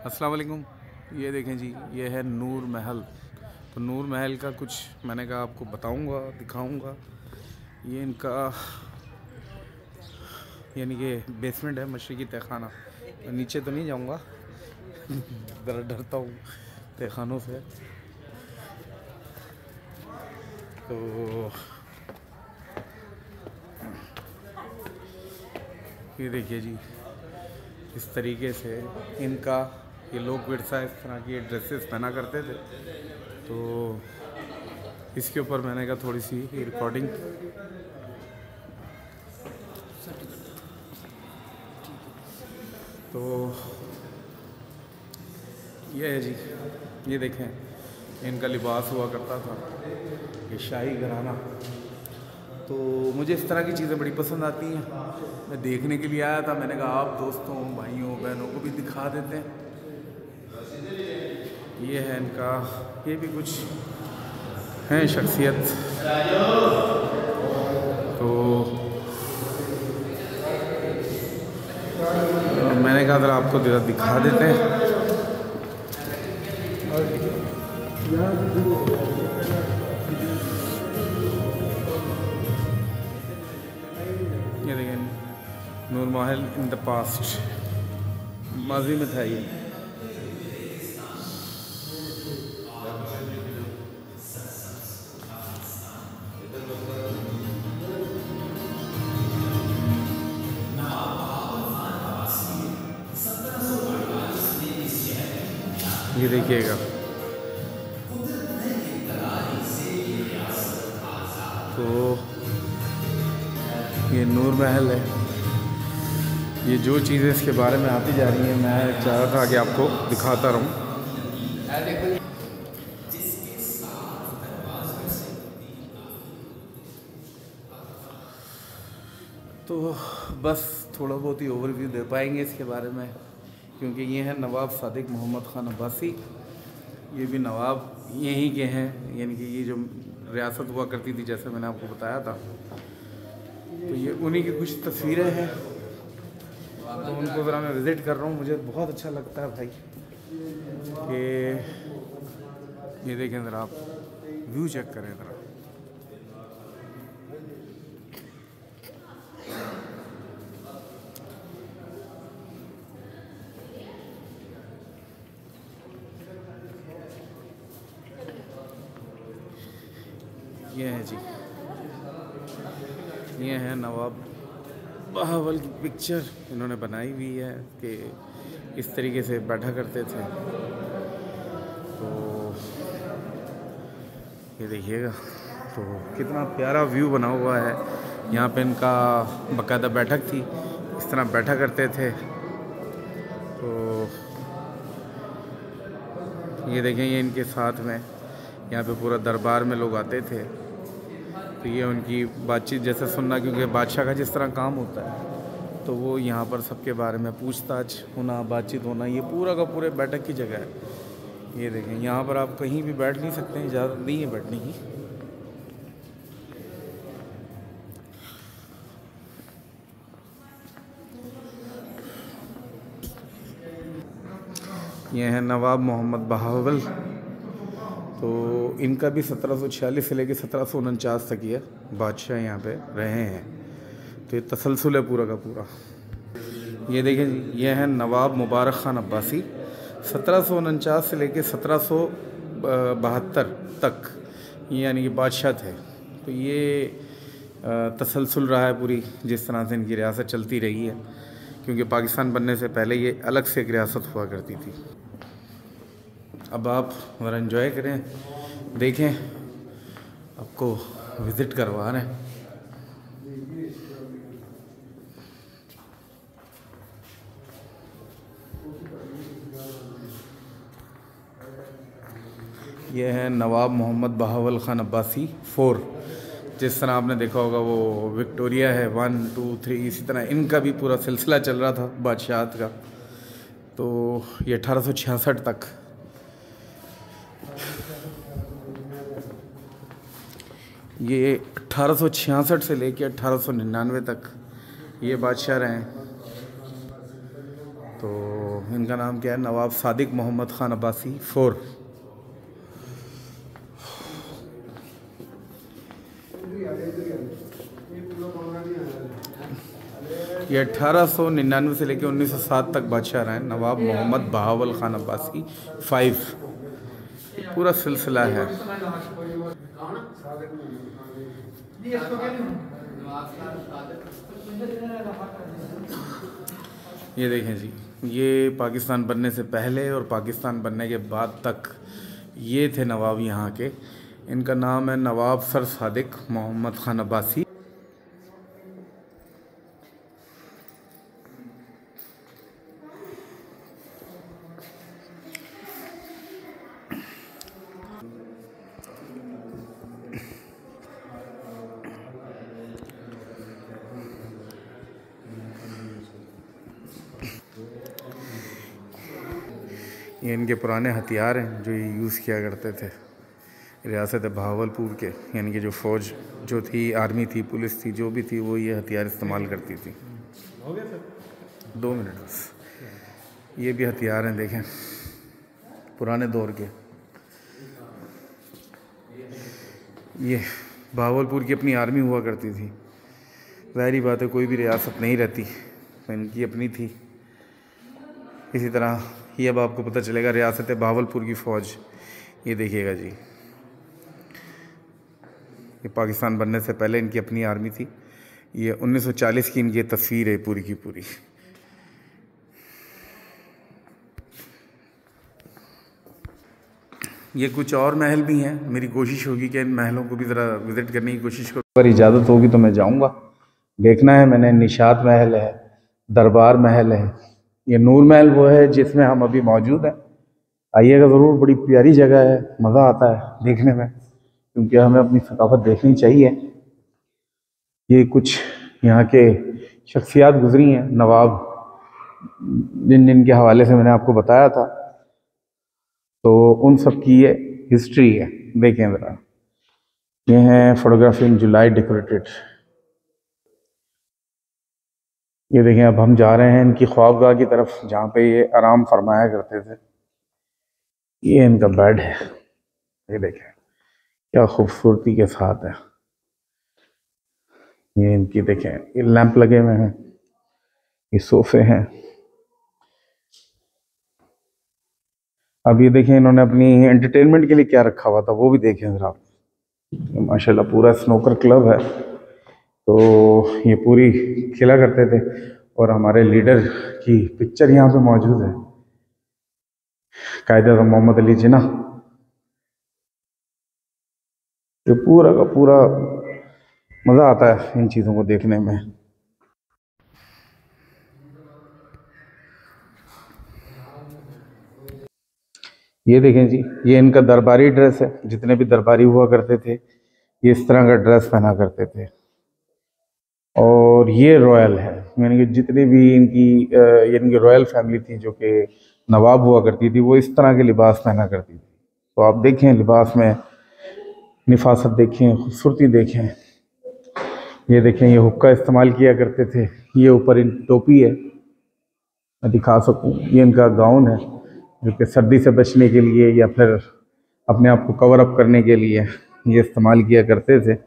अस्सलाम वालेकुम। ये देखें जी, ये है नूर महल। तो नूर महल का कुछ मैंने कहा आपको बताऊंगा, दिखाऊंगा। ये इनका यानी कि बेसमेंट है, मशरक़ी तहखाना। तो नीचे तो नहीं जाऊंगा, ज़रा डरता हूँ तहखानों से। तो ये देखिए जी, इस तरीके से इनका ये लोक विरसा, इस तरह की ड्रेसेस पहना करते थे। तो इसके ऊपर मैंने कहा थोड़ी सी रिकॉर्डिंग। तो ये है जी, ये देखें इनका लिबास हुआ करता था, ये शाही घराना। तो मुझे इस तरह की चीज़ें बड़ी पसंद आती हैं। मैं देखने के लिए आया था, मैंने कहा आप दोस्तों, भाइयों, बहनों को भी दिखा देते हैं। ये है इनका, ये भी कुछ हैं शख्सियत। तो मैंने कहा ज़रा आपको ज़रा दिखा देते हैं। ये देखें, नूर महल इन द पास्ट, माजी में था ये। ये देखिएगा, तो ये नूर महल है। ये जो चीज़ें इसके बारे में आती जा रही हैं, मैं चाह रहा था कि आपको दिखाता रहूं। तो बस थोड़ा बहुत ही ओवरव्यू दे पाएंगे इसके बारे में, क्योंकि ये हैं नवाब सादिक मोहम्मद ख़ान अब्बासी। ये भी नवाब यहीं के हैं, यानी कि ये जो रियासत हुआ करती थी, जैसे मैंने आपको बताया था। तो ये उन्हीं की कुछ तस्वीरें हैं, तो उनको ज़रा मैं विज़िट कर रहा हूँ। मुझे बहुत अच्छा लगता है भाई कि ये देखें, ज़रा आप व्यू चेक करें ज़रा। ये है जी, ये है नवाब बहावल की पिक्चर इन्होंने बनाई हुई है कि इस तरीके से बैठा करते थे। तो ये देखिएगा, तो कितना प्यारा व्यू बना हुआ है। यहाँ पे इनका बाकायदा बैठक थी, इस तरह बैठा करते थे। तो ये देखें, ये इनके साथ में यहाँ पे पूरा दरबार में लोग आते थे। तो ये उनकी बातचीत जैसे सुनना, क्योंकि बादशाह का जिस तरह काम होता है, तो वो यहाँ पर सबके बारे में पूछताछ होना, बातचीत होना, ये पूरा का पूरे बैठक की जगह है। ये देखें, यहाँ पर आप कहीं भी बैठ नहीं सकते हैं, इजाज़त नहीं है बैठने की। ये है नवाब मोहम्मद बहावल। तो इनका भी 1746 से लेकर 1749 तक ये बादशाह यहाँ पे रहे हैं। तो ये तसलसल है पूरा का पूरा। ये देखें, ये है नवाब मुबारक ख़ान अब्बासी। 1749 से लेकर 1772 तक ये यानी कि बादशाह थे। तो ये तसलसल रहा है पूरी, जिस तरह से इनकी रियासत चलती रही है, क्योंकि पाकिस्तान बनने से पहले ये अलग से एक रियासत हुआ करती थी। अब आप ज़रा एंजॉय करें, देखें, आपको विज़िट करवा रहे हैं। यह है नवाब मोहम्मद बहावल ख़ान अब्बासी 4। जिस तरह आपने देखा होगा वो विक्टोरिया है 1, 2, 3, इसी तरह इनका भी पूरा सिलसिला चल रहा था बादशाहत का। तो ये 1866 तक, ये 1866 से लेकर 1899 तक ये बादशाह रहे हैं। तो इनका नाम क्या है, नवाब सादिक मोहम्मद ख़ान अब्बासी 4। ये 1899 से लेकर 1907 तक बादशाह रहे नवाब मोहम्मद बहावल ख़ान अब्बासी 5। पूरा सिलसिला है। ये देखें जी, ये पाकिस्तान बनने से पहले और पाकिस्तान बनने के बाद तक ये थे नवाब यहाँ के। इनका नाम है नवाब सर सादिक मोहम्मद ख़ान अब्बासी। ये इनके पुराने हथियार हैं जो ये यूज़ किया करते थे रियासत बहावलपुर के, यानी कि जो फ़ौज जो थी, आर्मी थी, पुलिस थी, जो भी थी, वो ये हथियार इस्तेमाल करती थी। हो गया सर, 2 मिनट बस। ये भी हथियार हैं, देखें, पुराने दौर के। ये बहावलपुर की अपनी आर्मी हुआ करती थी। ज़ाहिरी बात है, कोई भी रियासत नहीं रहती, तो इनकी अपनी थी। इसी तरह ये अब आपको पता चलेगा रियासत बहावलपुर की फ़ौज। ये देखिएगा जी, ये पाकिस्तान बनने से पहले इनकी अपनी आर्मी थी। ये 1940 की इनकी तस्वीर है पूरी की पूरी। ये कुछ और महल भी हैं। मेरी कोशिश होगी कि इन महलों को भी ज़रा विज़िट करने की कोशिश करूँ। अगर इजाज़त होगी तो मैं जाऊँगा, देखना है मैंने। निशात महल है, दरबार महल है, ये नूर महल वो है जिसमें हम अभी मौजूद हैं। आइएगा ज़रूर, बड़ी प्यारी जगह है, मज़ा आता है देखने में, क्योंकि हमें अपनी सकाफत देखनी चाहिए। ये कुछ यहाँ के शख्सियात गुजरी हैं, नवाब जिन जिन के हवाले से मैंने आपको बताया था, तो उन सब की ये हिस्ट्री है। देखें ज़रा, ये हैं फोटोग्राफी इन जुलाई डेकोरेटेड। ये देखें, अब हम जा रहे हैं इनकी ख्वाबगाह की तरफ, जहाँ पे ये आराम फरमाया करते थे। ये इनका बेड है, ये देखें क्या खूबसूरती के साथ है। ये इनकी देखें, ये लैंप लगे हुए हैं, ये सोफे हैं। अब ये देखें इन्होंने अपनी एंटरटेनमेंट के लिए क्या रखा हुआ था, वो भी देखें ज़रा आप। माशाल्लाह पूरा स्नोकर क्लब है, तो ये पूरी खेला करते थे। और हमारे लीडर की पिक्चर यहाँ पे मौजूद है, कायदे आज़म मोहम्मद अली जिन्ना। ये पूरा का पूरा मज़ा आता है इन चीज़ों को देखने में। ये देखें जी, ये इनका दरबारी ड्रेस है। जितने भी दरबारी हुआ करते थे ये इस तरह का ड्रेस पहना करते थे। और ये रॉयल है, यानी कि जितनी भी इनकी रॉयल फैमिली थी जो कि नवाब हुआ करती थी, वो इस तरह के लिबास पहना करती थी। तो आप देखें लिबास में निफासत देखें, खूबसूरती देखें। ये देखें, ये हुक्का इस्तेमाल किया करते थे। ये ऊपर इन टोपी है, मैं दिखा सकूं। ये इनका गाउन है जो कि सर्दी से बचने के लिए या फिर अपने आप को कवर अप करने के लिए ये इस्तेमाल किया करते थे।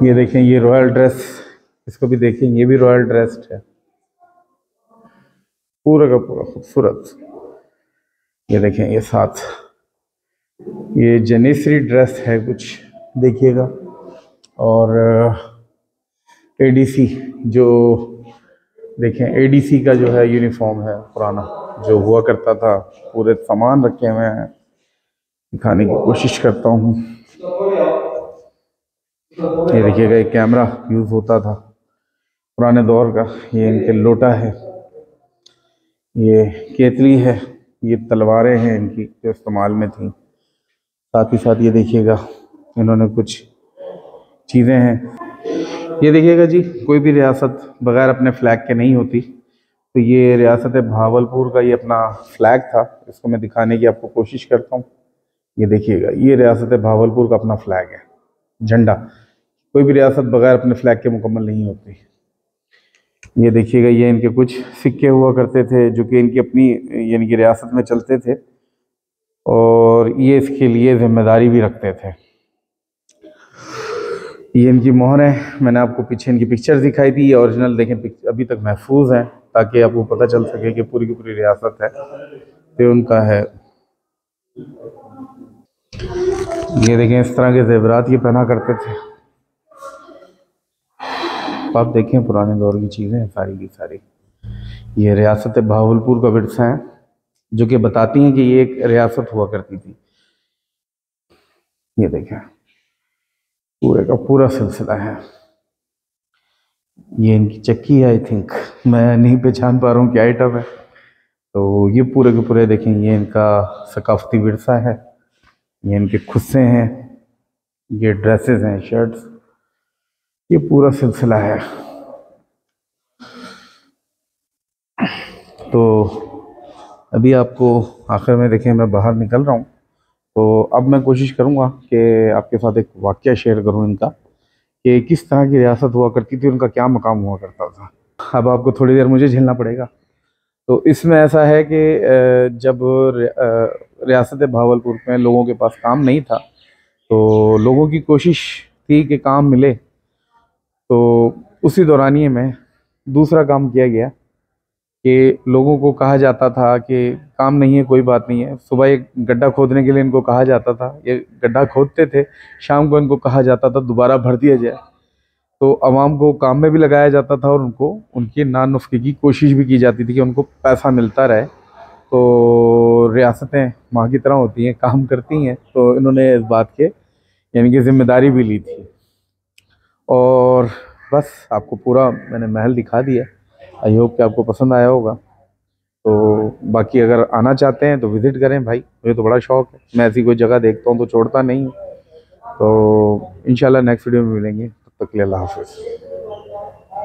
ये देखें, ये रॉयल ड्रेस, इसको भी देखें, ये भी रॉयल ड्रेस्ड है, पूरा का पूरा खूबसूरत। ये देखें, ये साथ ये जनेसरी ड्रेस है कुछ, देखिएगा। और एडीसी, जो देखें एडीसी का जो है यूनिफॉर्म है पुराना जो हुआ करता था। पूरे सामान रखे हुए हैं, दिखाने की कोशिश करता हूँ। ये देखिएगा, एक कैमरा यूज़ होता था पुराने दौर का। ये इनके लोटा है, ये केतली है, ये तलवारें हैं इनकी जो इस्तेमाल में थी। साथ ही साथ ये देखिएगा इन्होंने कुछ चीज़ें हैं। ये देखिएगा जी, कोई भी रियासत बग़ैर अपने फ़्लैग के नहीं होती, तो ये रियासत बहावलपुर का ये अपना फ़्लैग था। इसको मैं दिखाने की आपको कोशिश करता हूँ। ये देखिएगा, ये रियासत बहावलपुर का अपना फ़्लैग है, झंडा। कोई भी रियासत बग़ैर अपने फ़्लैग के मुकम्मल नहीं होती। ये देखिएगा, ये इनके कुछ सिक्के हुआ करते थे जो कि इनकी अपनी यानी कि रियासत में चलते थे, और ये इसके लिए जिम्मेदारी भी रखते थे। ये इनकी मोहर है, मैंने आपको पीछे इनकी पिक्चर दिखाई थी, ये ओरिजिनल देखें अभी तक महफूज हैं, ताकि आपको पता चल सके कि पूरी की पूरी रियासत है तो उनका है। ये देखें, इस तरह के जेवरात ये पहना करते थे। आप देखें पुराने दौर की चीज़ें हैं सारी की सारी। ये रियासत बहावलपुर का विरसा है जो कि बताती हैं कि ये एक रियासत हुआ करती थी। ये देखें, पूरे का पूरा सिलसिला है। ये इनकी चक्की है, आई थिंक, मैं नहीं पहचान पा रहा हूँ क्या आइटम है। तो ये पूरे के पूरे देखें, ये इनका सकाफती विरसा है। ये इनके खुस्से हैं, ये ड्रेसेस हैं, शर्ट्स, ये पूरा सिलसिला है। तो अभी आपको आखिर में देखें, मैं बाहर निकल रहा हूँ, तो अब मैं कोशिश करूँगा कि आपके साथ एक वाक़या शेयर करूँ इनका, कि किस तरह की रियासत हुआ करती थी, उनका क्या मकाम हुआ करता था। अब आपको थोड़ी देर मुझे झेलना पड़ेगा। तो इसमें ऐसा है कि जब रियासत बहावलपुर में लोगों के पास काम नहीं था, तो लोगों की कोशिश थी कि काम मिले, तो उसी दौरानिए में दूसरा काम किया गया कि लोगों को कहा जाता था कि काम नहीं है, कोई बात नहीं है। सुबह एक गड्ढा खोदने के लिए इनको कहा जाता था, ये गड्ढा खोदते थे, शाम को इनको कहा जाता था दोबारा भर दिया जाए। तो आवाम को काम में भी लगाया जाता था और उनको उनकी नानुफ्की की कोशिश भी की जाती थी कि उनको पैसा मिलता रहे। तो रियासतें माँ की तरह होती हैं, काम करती हैं, तो इन्होंने इस बात के यानी कि ज़िम्मेदारी भी ली थी। और बस आपको पूरा मैंने महल दिखा दिया। आई होप कि आपको पसंद आया होगा। तो बाकी अगर आना चाहते हैं तो विज़िट करें भाई, मुझे तो बड़ा शौक़ है, मैं ऐसी कोई जगह देखता हूँ तो छोड़ता नहीं। तो इंशाल्लाह नेक्स्ट वीडियो में मिलेंगे, तब तक के लिए अल्लाह हाफ़िज़।